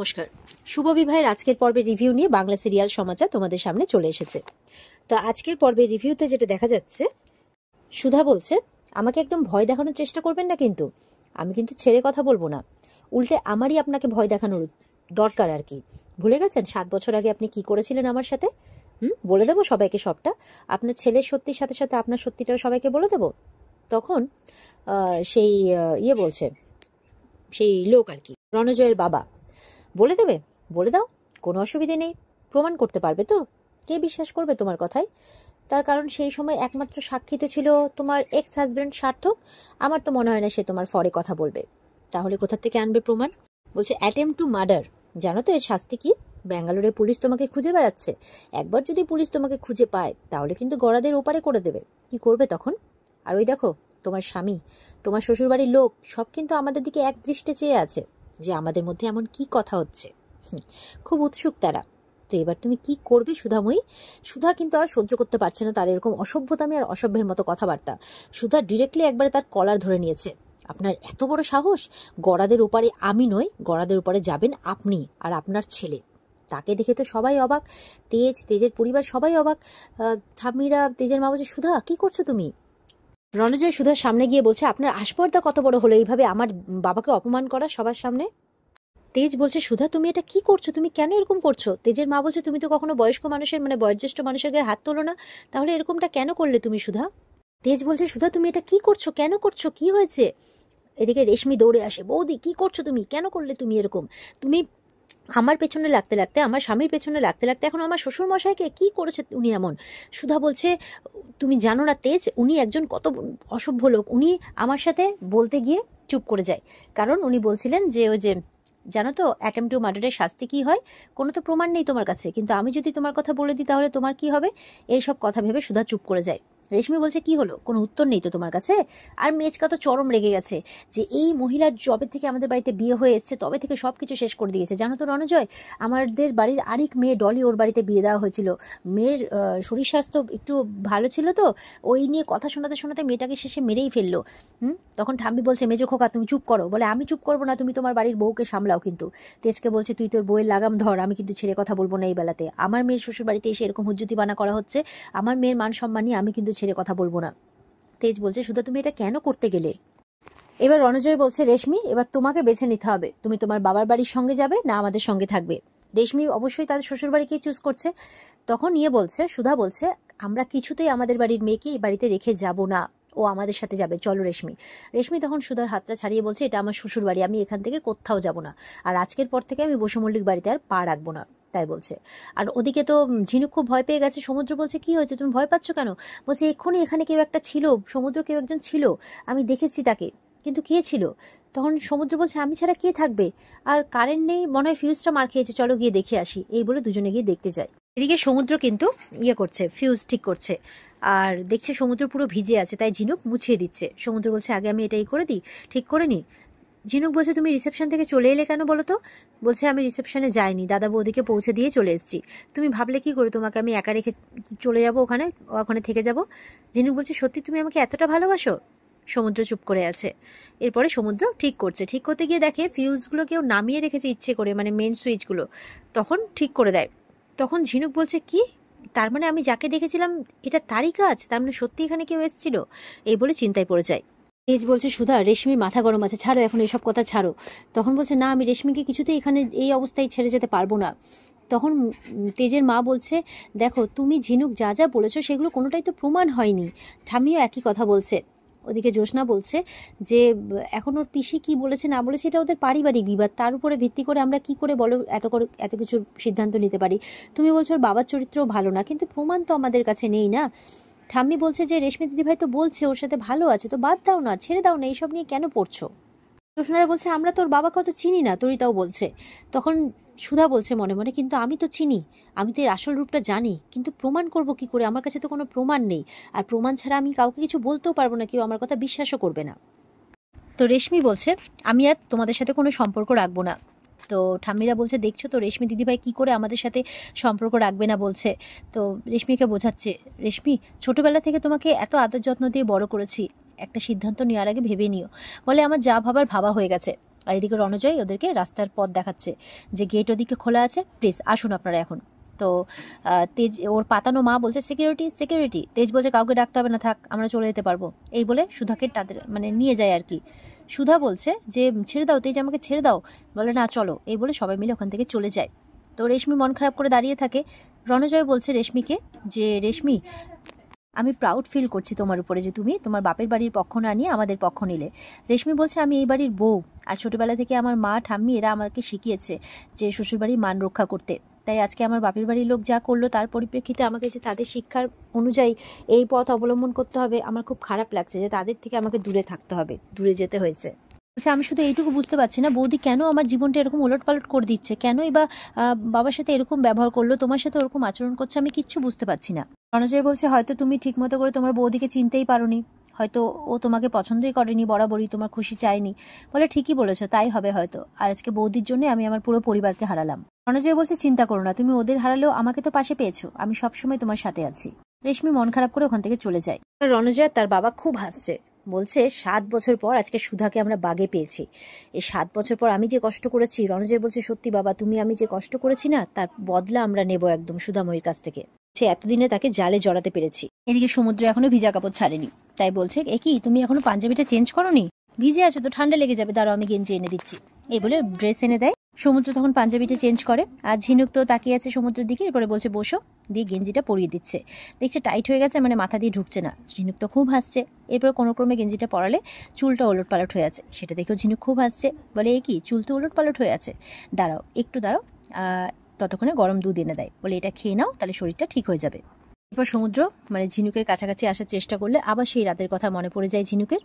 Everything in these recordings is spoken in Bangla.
নমস্কার। শুভ বিবাহের আজকের পর্বের রিভিউ নিয়ে বাংলা সিরিয়াল সমাচার তোমাদের সামনে চলে এসেছে। তো আজকের পর্বের রিভিউতে যেটা দেখা যাচ্ছে, সুধা বলছে আমাকে একদম ভয় দেখানোর চেষ্টা করবেন না, কিন্তু আমি কিন্তু ছেড়ে কথা বলবো না, উল্টে আমারই আপনাকে ভয় দেখানোর দরকার আর কি। ভুলে গেছেন 7 বছর আগে আপনি কি করেছিলেন আমার সাথে? বলে দেবো সবাইকে সবটা। আপনার ছেলের সত্যির সাথে সাথে আপনার সত্যিটাও সবাইকে বলে দেবো। তখন সেই বলছে, সেই লোক আর কি, রণজয়ের বাবা বলে দেবে। বলে দাও, কোনো অসুবিধে নেই। প্রমাণ করতে পারবে তো? কে বিশ্বাস করবে তোমার কথায়? তার কারণ সেই সময় একমাত্র সাক্ষী তো ছিল তোমার এক্স হাজব্যান্ড সার্থক। আমার তো মনে হয় না সে তোমার ফরে কথা বলবে। তাহলে কোথা থেকে আনবে প্রমাণ? বলছে অ্যাটেম্প টু মার্ডার। জানো তো এর শাস্তি কি? ব্যাঙ্গালোরে পুলিশ তোমাকে খুঁজে বেড়াচ্ছে। একবার যদি পুলিশ তোমাকে খুঁজে পায় তাহলে কিন্তু গড়াদের ওপারে করে দেবে। কি করবে তখন? আর ওই দেখো, তোমার স্বামী, তোমার শ্বশুরবাড়ির লোক সব কিন্তু আমাদের দিকে এক দৃষ্টে চেয়ে আছে যে আমাদের মধ্যে এমন কি কথা হচ্ছে। খুব উৎসুক তারা। তো এবার তুমি কি করবে সুধাময়ী? সুধা কিন্তু আর সহ্য করতে পারছে না তার এরকম অসভ্যতামি আর অসভ্যের মতো কথাবার্তা। সুধা ডিরেক্টলি একবারে তার কলার ধরে নিয়েছে। আপনার এত বড় সাহস! গড়াদের ওপারে আমি নই, গড়াদের ওপারে যাবেন আপনি আর আপনার ছেলে। তাকে দেখে তো সবাই অবাক। তেজের পরিবার সবাই অবাক। ঠাম্মিরা, তেজের মা বলছে সুধা কি করছো তুমি? রণজয় সুধার সামনে গিয়ে বলছে আপনার আসপর্দা কত বড় হলো এইভাবে আমার বাবাকে অপমান করা সবার সামনে? তেজ বলছে সুধা তুমি এটা কি করছো? তুমি কেন এরকম করছো? তেজের মা বলছে তুমি তো কখনো বয়স্ক মানুষের বয়োজ্যেষ্ঠ মানুষের গায়ে হাত তোলো না, তাহলে এরকমটা কেন করলে তুমি সুধা? তেজ বলছে সুধা তুমি এটা কি করছো? কেন করছো? কি হয়েছে? এদিকে রেশমি দৌড়ে আসে, বৌদি কি করছো তুমি? কেন করলে তুমি এরকম? তুমি আমার পেছনে লাগতে লাগতে, আমার স্বামীর পেছনে লাগতে লাগতে এখন আমার শ্বশুর মশাইকে কি করেছে উনি এমন? সুধা বলছে তুমি জানো না তেজ, উনি একজন কত অসভ্য লোক। উনি আমার সাথে বলতে গিয়ে চুপ করে যায়, কারণ উনি বলছিলেন যে ওই যে জানো তো অ্যাটেম্প টু মার্ডারের শাস্তি কি হয়? কোনো তো প্রমাণ নেই তোমার কাছে, কিন্তু আমি যদি তোমার কথা বলে দিই তাহলে তোমার কি হবে? এইসব কথা ভেবে সুধা চুপ করে যায়। রেশমি বলছে কি হলো, কোনো উত্তর নেই তো তোমার কাছে? আর মেচকা তো চরম রেগে গেছে যে এই মহিলার জবে থেকে আমাদের বাড়িতে বিয়ে হয়ে এসছে তবে থেকে সবকিছু শেষ করে দিয়েছে। জানো তো রণজয়, আমাদের বাড়ির আরেক মেয়ে ডলি, ওর বাড়িতে বিয়ে দেওয়া হয়েছিল। মেয়ের শরীর স্বাস্থ্য একটু ভালো ছিল, তো ওই নিয়ে কথা শোনাতে শোনাতে মেয়েটাকে শেষে মেরেই ফেললো। তখন ঠাম্মি বলছে মেজো খোকা তুমি চুপ করো। বলে আমি চুপ করবো না, তুমি তোমার বাড়ির বউকে সামলাও। কিন্তু তেজকে বলছে তুই তোর বউয়ের লাগাম ধর, আমি কিন্তু ছেড়ে কথা বলবো না এই বেলাতে। আমার মেয়ের শ্বশুর বাড়িতে এসে এরকম হুজ্জুতি বানা করা হচ্ছে, আমার মেয়ের মান সম্মান নিয়ে আমি কিন্তু ছেড়ে কথা বলবো না। তেজ বলছে সুধা তুমি এটা কেন করতে গেলে? এবার রণজয় বলছে রেশমি এবার তোমাকে বেছে নিতে হবে, তুমি তোমার বাবার বাড়ির সঙ্গে যাবে না আমাদের সঙ্গে থাকবে। রেশমি অবশ্যই তাদের শ্বশুর বাড়িকেই চুজ করছে। তখন বলছে, সুধা বলছে আমরা কিছুতেই আমাদের বাড়ির মেয়েকে এই বাড়িতে রেখে যাব না, ও আমাদের সাথে যাবে, চলো রেশমি। রেশমি তখন সুধার হাতটা ছাড়িয়ে বলছে এটা আমার শ্বশুর বাড়ি, আমি এখান থেকে কোথাও যাব না, আর আজকের পর থেকে আমি বসু মল্লিক বাড়িতে আর পা রাখবো না, তাই বলছে। আর ওদিকে তো ঝিনুক খুব ভয় পেয়ে গেছে। সমুদ্র বলছে কি হয়েছে, তুমি ভয় পাচ্ছ কেন? বলছে এক্ষুনি এখানে কেউ একটা ছিল, সমুদ্র কেউ একজন ছিল, আমি দেখেছি তাকে, কিন্তু কে ছিল? তখন সমুদ্র বলছে আমি ছাড়া কে থাকবে, আর কারেন্ট নেই, মনে হয় ফিউজটা মার খেয়েছে, চলো গিয়ে দেখে আসি। এই বলে দুজনে গিয়ে দেখতে যায়। এদিকে সমুদ্র কিন্তু করছে, ফিউজ ঠিক করছে, আর দেখছে সমুদ্র পুরো ভিজে আছে, তাই ঝিনুক মুছিয়ে দিচ্ছে। সমুদ্র বলছে আগে আমি এটাই করে দিই, ঠিক করে নি। ঝিনুক বলছে তুমি রিসেপশন থেকে চলে এলে কেন বলো তো? বলছে আমি রিসেপশনে যাইনি, দাদা বৌদিকে পৌঁছে দিয়ে চলে এসেছি। তুমি ভাবলে কি করে তোমাকে আমি একা রেখে চলে যাব ওখানে থেকে যাব? ঝিনুক বলছে সত্যি তুমি আমাকে এতটা ভালোবাসো? সমুদ্র চুপ করে আছে। এরপরে সমুদ্র ঠিক করতে গিয়ে দেখে ফিউজগুলো কেউ নামিয়ে রেখেছে ইচ্ছে করে, মানে মেন সুইচগুলো। তখন ঠিক করে দেয়। তখন ঝিনুক বলছে কি, তার মানে আমি যাকে দেখেছিলাম এটা তারই কাজ, তার মানে সত্যি এখানে কেউ এসেছিল। এই বলে চিন্তায় পড়ে যায়। তেজ বলছে সুধা রেশমির মাথা গরম আছে, ছাড়ো এখন এসব কথা ছাড়ো। তখন বলছে না আমি রেশমিকে কিছুতেই এখানে এই অবস্থায় ছেড়ে যেতে পারবো না। তখন তেজের মা বলছে দেখো তুমি ঝিনুক যা যা বলেছো সেগুলো কোনোটাই তো প্রমাণ হয়নি। ঠামিও একই কথা বলছে। ওদিকে জ্যোৎস্না বলছে যে এখন ওর পিসি কি বলেছে না বলেছে এটা ওদের পারিবারিক বিবাদ, তার উপরে ভিত্তি করে আমরা কি করে বলো এত কিছুর সিদ্ধান্ত নিতে পারি? তুমি বলছো ওর বাবার চরিত্রও ভালো না, কিন্তু প্রমাণ তো আমাদের কাছে নেই না। ঠাম্মি বলছে যে রেশমি দিদিভাই তো বলছে ওর সাথে ভালো আছে, তো বাদ দাও না, ছেড়ে দাও না, এইসব নিয়ে কেন পড়ছো? জ্যোৎস্নারা বলছে আমরা তোর বাবাকে অত চিনি না, তরিতাও বলছে। তখন সুধা বলছে মনে মনে কিন্তু আমি তো চিনি, আমি তো এর আসল রূপটা জানি, কিন্তু প্রমাণ করব কি করে? আমার কাছে তো কোনো প্রমাণ নেই, আর প্রমাণ ছাড়া আমি কাউকে কিছু বলতেও পারবো না, কেউ আমার কথা বিশ্বাসও করবে না। তো রেশমি বলছে আমি আর তোমাদের সাথে কোনো সম্পর্ক রাখবো না। তো ঠাম্মিরা বলছে দেখছো তো রেশমি দিদিভাই কি করে আমাদের সাথে সম্পর্ক রাখবে না বলছে। তো রেশমিকে বোঝাচ্ছে রেশমি ছোটবেলা থেকে তোমাকে এত আদর যত্ন দিয়ে বড় করেছি, একটা সিদ্ধান্ত নেওয়ার আগে ভেবে নিও। বলে আমার যা ভাবার ভাবা হয়ে গেছে। আর এদিকে রণজয় ওদেরকে রাস্তার পথ দেখাচ্ছে যে গেট ওদিকে খোলা আছে, প্লিজ আসুন আপনারা এখন। তো তেজ ওর পাতানো মা বলছে সিকিউরিটি সিকিউরিটি, তেজ বলছে কাউকে ডাকতে হবে না, থাক আমরা চলে যেতে পারবো। এই বলে সুধাকে তাদের মানে নিয়ে যায় আর কি। সুধা বলছে যে ছেড়ে দাও তেজ, আমাকে ছেড়ে দাও। বলে না চলো, এই বলে সবাই মিলে ওখান থেকে চলে যায়। তো রেশমি মন খারাপ করে দাঁড়িয়ে থাকে। রণজয় বলছে রেশমিকে যে রেশমি, আমি প্রাউড ফিল করছি তোমার উপরে যে তুমি তোমার বাপের বাড়ির পক্ষ না নিয়ে আমাদের পক্ষ নিলে। রেশমি বলছে আমি এই বাড়ির বউ, আর ছোটবেলা থেকে আমার মা ঠাম্মি এরা আমাকে শিখিয়েছে যে শ্বশুরবাড়ির মান রক্ষা করতে। তাই আজকে আমার বাপের বাড়ির লোক যা করলো তার পরিপ্রেক্ষিতে আমাকে যে তাদের শিক্ষার অনুযায়ী এই পথ অবলম্বন করতে হবে, আমার খুব খারাপ লাগছে যে তাদের থেকে আমাকে দূরে থাকতে হবে, দূরে যেতে হয়েছে। আচ্ছা আমি শুধু এইটুকু বুঝতে পারছি না বৌদি কেন আমার জীবনটা এরকম ওলটপালট করে দিচ্ছে, কেনই বা বাবার সাথে এরকম ব্যবহার করলো, তোমার সাথে ওরকম আচরণ করছে, আমি কিচ্ছু বুঝতে পারছি না। রণজয় বলছে হয়তো তুমি ঠিক মতো করে তোমার বৌদিকে চিনতেই পারোনি, হয়তো ও তোমাকে পছন্দই করেনি, বরাবরই তোমার খুশি চায়নি। বলে ঠিকই বলেছো, তাই হবে হয়তো, আর আজকে বৌদির জন্য আমি আমার পুরো পরিবারকে হারালাম। রণজয় বলছে চিন্তা করো না, তুমি ওদের হারালেও আমাকে তো পাশে পেয়েছো, আমি সবসময় তোমার সাথে আছি। রেশমি মন খারাপ করে ওখান থেকে চলে যায়। রণজয় তার বাবা খুব হাসছে, বলছে 7 বছর পর আজকে সুধাকে আমরা বাগে পেয়েছি। এই 7 বছর পর আমি যে কষ্ট করেছি, রণজয় বলছে সত্যি বাবা তুমি আমি যে কষ্ট করেছি না তার বদলা আমরা নেব একদম সুধাময়ীর কাছ থেকে। সে এতদিনে তাকে জালে জড়াতে পেরেছি। এদিকে সমুদ্র এখনো ভিজা কাপড় ছাড়েনি, তাই বলছে এ কি তুমি এখনো পাঞ্জাবিটা চেঞ্জ করোনি? ভিজে আছে তো, ঠান্ডা লেগে যাবে, দাঁড়াও আমি গেঞ্জি এনে দিচ্ছি। এই বলে ড্রেস এনে দেয়। সমুদ্র তখন পাঞ্জাবিটা চেঞ্জ করে, আর ঝিনুক তো তাকিয়ে আছে সমুদ্রের দিকে, এরপরে বলছে বসো, দিয়ে গেঞ্জিটা পরিয়ে দিচ্ছে। দেখছে টাইট হয়ে গেছে, মানে মাথা দিয়ে ঢুকছে না। ঝিনুক তো খুব হাসছে। এরপর কোনো ক্রমে গেঞ্জিটা পরালে চুলটা ওলট পালট হয়ে আছে, সেটা দেখেও ঝিনুক খুব হাসছে। বলে এ কি চুল তো ওলট পালট হয়ে আছে, দাঁড়াও একটু দাঁড়াও। ততক্ষণে গরম দুধ এনে দেয়, বলে এটা খেয়ে নাও তাহলে শরীরটা ঠিক হয়ে যাবে। এরপর সমুদ্র মানে ঝিনুকের কাছাকাছি আসার চেষ্টা করলে আবার সেই রাতের কথা মনে পড়ে যায় ঝিনুকের,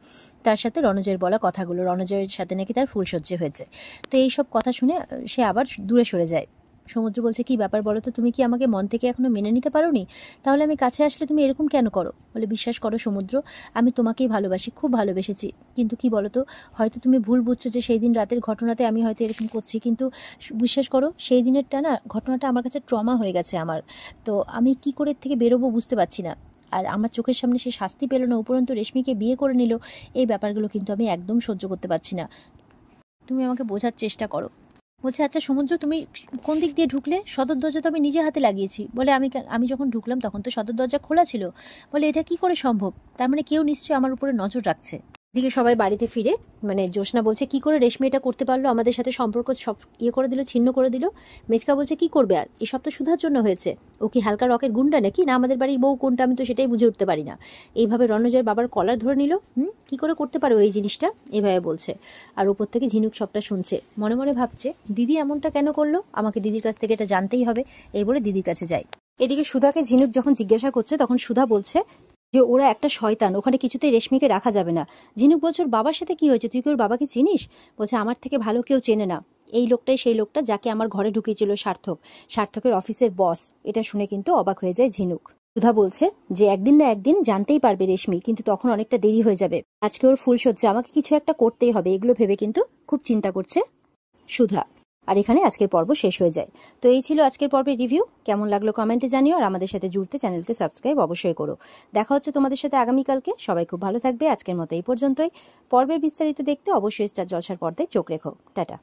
তার সাথে রণজয়ের বলা কথাগুলো, রণজয়ের সাথে নাকি তার ফুলসজ্জা হয়েছে। তো এইসব কথা শুনে সে আবার দূরে সরে যায়। সমুদ্র বলছে কি ব্যাপার বলো তো, তুমি কি আমাকে মন থেকে এখনো মেনে নিতে পারোনি? তাহলে আমি কাছে আসলে তুমি এরকম কেন করো? বলে বিশ্বাস করো সমুদ্র, আমি তোমাকেই ভালোবাসি, খুব ভালোবেসেছি, কিন্তু কি বলতো হয়তো তুমি ভুল বুঝছো যে সেই দিন রাতের ঘটনাতে আমি হয়তো এরকম করছি, কিন্তু বিশ্বাস করো সেই দিনেরটা না ঘটনাটা আমার কাছে ট্রমা হয়ে গেছে আমার। তো আমি কি করে থেকে বেরোবো বুঝতে পারছি না। আর আমার চোখের সামনে সে শাস্তি পেল না, উপরন্তু রেশমিকে বিয়ে করে নিল, এই ব্যাপারগুলো কিন্তু আমি একদম সহ্য করতে পারছি না। তুমি আমাকে বোঝার চেষ্টা করো। বলছে আচ্ছা সমুদ্র তুমি কোন দিক দিয়ে ঢুকলে? সদর দরজা তো আমি নিজে হাতে লাগিয়েছি। বলে আমি যখন ঢুকলাম তখন তো সদর দরজা খোলা ছিল। বলে এটা কি করে সম্ভব? তার মানে কেউ নিশ্চয়ই আমার উপরে নজর রাখছে। এদিকে সবাই বাড়িতে ফিরে মানে জ্যোৎস্না বলছে কি করে রেশমি এটা করতে পারলো, আমাদের সাথে সম্পর্ক সব করে দিল, ছিন্ন করে দিল। মেজকা বলছে কি করবে আর, এসব তো সুধার জন্য হয়েছে। ও কি হালকা রকের গুন্ডা নাকি, না আমাদের বাড়ির বউ কোনটা, আমি তো সেটাই বুঝে উঠতে পারি না। এইভাবে রণজয়ের বাবার কলার ধরে নিল, কি করে করতে পারো এই জিনিসটা, এভাবে বলছে। আর উপর থেকে ঝিনুক সবটা শুনছে, মনে মনে ভাবছে দিদি এমনটা কেন করলো, আমাকে দিদির কাছ থেকে এটা জানতেই হবে। এই বলে দিদির কাছে যায়। এদিকে সুধাকে ঝিনুক যখন জিজ্ঞাসা করছে তখন সুধা বলছে যে ওরা একটা শয়তান, ওখানে কিছুতেই রেশমিকে রাখা যাবে না। ঝিনুক বলছে ওর বাবার সাথে কি হয়েছে, তুই কি ওর বাবাকে চিনিস? বলছে আমার থেকে ভালো কেউ চেনে না, এই লোকটাই সেই লোকটা যাকে আমার ঘরে ঢুকিয়েছিল সার্থকের অফিসের বস। এটা শুনে কিন্তু অবাক হয়ে যায় ঝিনুক। সুধা বলছে যে একদিন না একদিন জানতেই পারবে রেশমি, কিন্তু তখন অনেকটা দেরি হয়ে যাবে। আজকে ওর ফুলসজ্জা, আমাকে কিছু একটা করতেই হবে, এগুলো ভেবে কিন্তু খুব চিন্তা করছে সুধা। আর এখানে আজকের পর্ব শেষ হয়ে যায়। তো এই ছিল আজকের পর্বের রিভিউ। কেমন লাগলো কমেন্টে জানিও, আর আমাদের সাথে জুড়তে চ্যানেলকে সাবস্ক্রাইব অবশ্যই করো। দেখা হচ্ছে তোমাদের সাথে আগামীকালকে। সবাই খুব ভালো থাকবে। আজকের মতো এই পর্যন্তই। পর্বের বিস্তারিত দেখতে অবশ্যই স্টার জলসার পর্দায় চোখ রেখো। টাটা।